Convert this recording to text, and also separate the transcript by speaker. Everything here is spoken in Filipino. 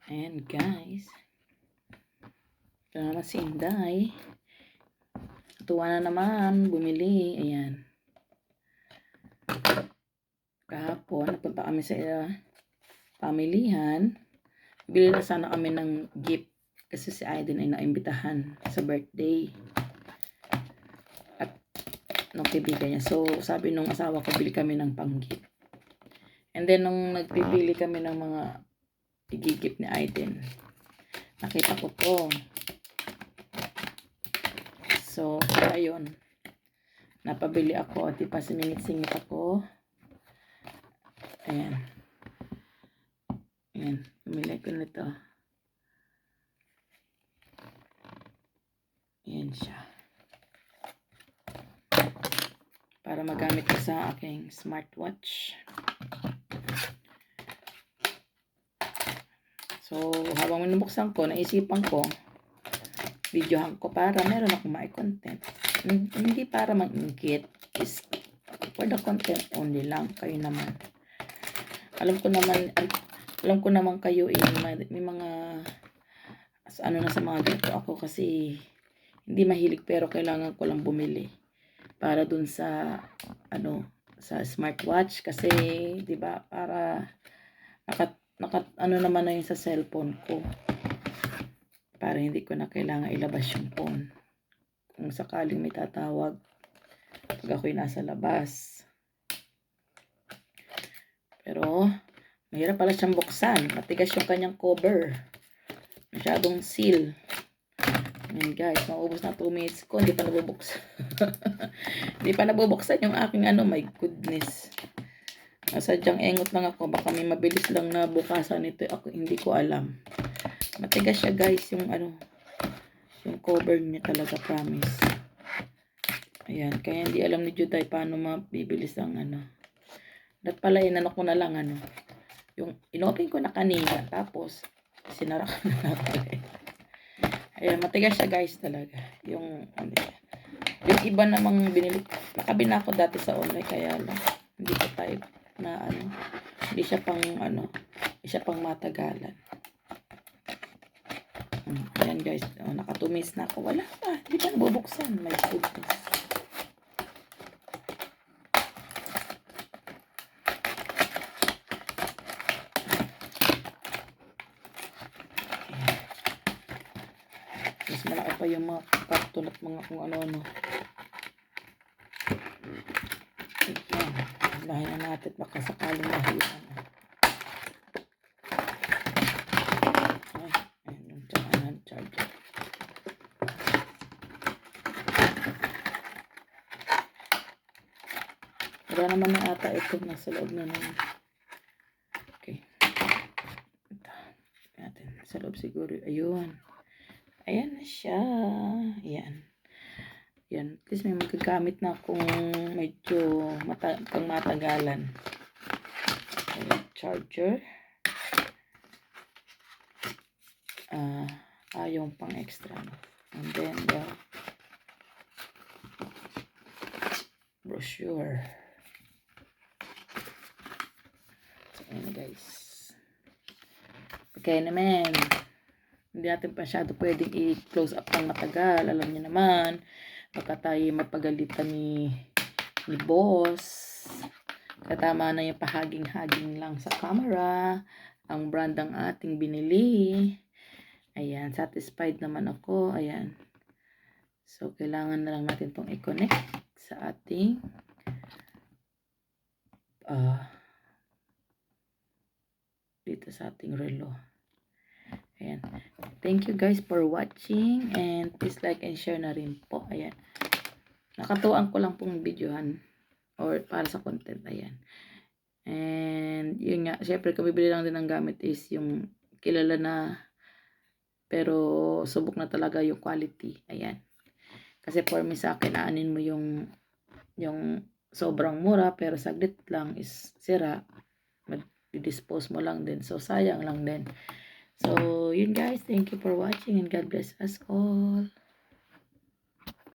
Speaker 1: Ayan guys. Ito naman si Inday. Tuwa na naman. Bumili. Ayan. Kahapon, napunta kami sa pamilihan. Bili na sana kami ng gift. Kasi si Aiden ay naimbitahan sa birthday. At nung kaibigan niya. So, sabi nung asawa ko, bili kami ng pang-gift. And then, nung nagpipili kami ng mga igigip ni Aiden, nakita ko to. So, ayun. Napabili ako. At ipa singit-singit ako. Ayan. Ayan. Pumili ko nito. Ayan siya. Para magamit ko sa aking smartwatch. So, habang minubuksan ko, naisipan ko, videohan ko para meron akong ma-content. Hindi para mag-ingkit. Is for the content only lang. Kayo naman. Alam ko naman kayo may mga ano na sa mga ganito ako kasi hindi mahilig pero kailangan ko lang bumili para dun sa sa smartwatch kasi 'di ba para ano naman na yun sa cellphone ko para hindi ko na kailangan ilabas yung phone kung sakaling may tatawag pag ako'y nasa labas. Pero mahirap pala siyang buksan, matigas yung kanyang cover, masyadong seal. Ayan guys, maubos na 2 minutes ko, hindi pa nabubuksan. Hindi pa nabubuksan yung aking my goodness. Sadyang engot lang ako, baka may mabilis lang na bukasan nito, ako hindi ko alam. Matigas siya guys, yung yung cover niya talaga, promise. Ayan, kaya hindi alam ni Juday paano mabibilis ang dat pala ko na lang yung inopen ko na kanina, tapos sinara ko na natin. Ayan, matigas siya guys talaga. Yung iba namang binili, nakabili na ako dati sa online, kaya lang hindi ko type na hindi siya pang matagalan. Ayan guys, nakatumis na ako. Wala pa, hindi pa nabubuksan. My goodness. Mas malaki pa yung mga karton at mga kung ano-ano. Ayan, lahin na natin baka sakaling mahilan. Ayan yung charger. Wala naman na ata ito nasa loob na naman. Okay. Ito. Natin sa loob siguro. Ayun. Ayan na siya. Ayan. Yan. At least may magagamit na akong medyo pang matagalan. Ayan. Charger. Yung pang extra. And then the brochure. So, ayan guys. Okay naman. Hindi natin masyado pwedeng i-close up ng matagal. Alam niyo naman, baka tayo mapagalitan ni boss. Katama na yung pahaging-haging lang sa camera. Ang brand ang ating binili. Ayan, satisfied naman ako. Ayan. So, kailangan na lang natin itong i-connect sa ating dito sa ating relo. Ayan. Thank you guys for watching and please like and share na rin po. Ayan. Nakatuwaan ko lang pong videohan or para sa content. Ayan. And yun nga, syempre kung bibili lang din ng gamit is yung kilala na pero subok na talaga yung quality. Ayan. Kasi for me sa akin, aanin mo yung sobrang mura pero saglit lang is sira. Mag-dispose mo lang din. So sayang lang din. So, yun guys. Thank you for watching and God bless us all.